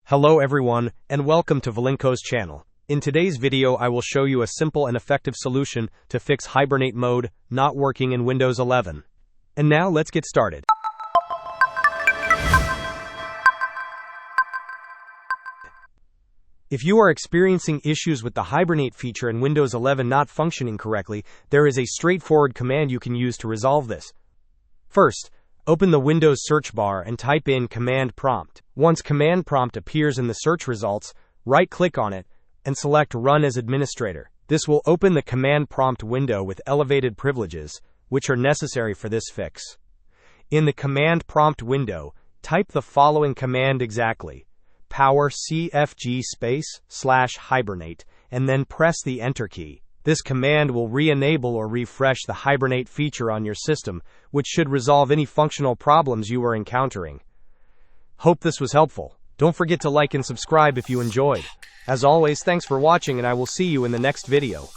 Hello everyone, and welcome to Valinko's channel. In today's video I will show you a simple and effective solution to fix Hibernate mode not working in Windows 11. And now let's get started. If you are experiencing issues with the Hibernate feature in Windows 11 not functioning correctly, there is a straightforward command you can use to resolve this. First, open the Windows search bar and type in command prompt. Once command prompt appears in the search results, right-click on it and select Run as Administrator. This will open the command prompt window with elevated privileges, which are necessary for this fix. In the command prompt window, type the following command exactly: powercfg /hibernate, and then press the Enter key. This command will re-enable or refresh the Hibernate feature on your system, which should resolve any functional problems you are encountering. Hope this was helpful. Don't forget to like and subscribe if you enjoyed. As always, thanks for watching and I will see you in the next video.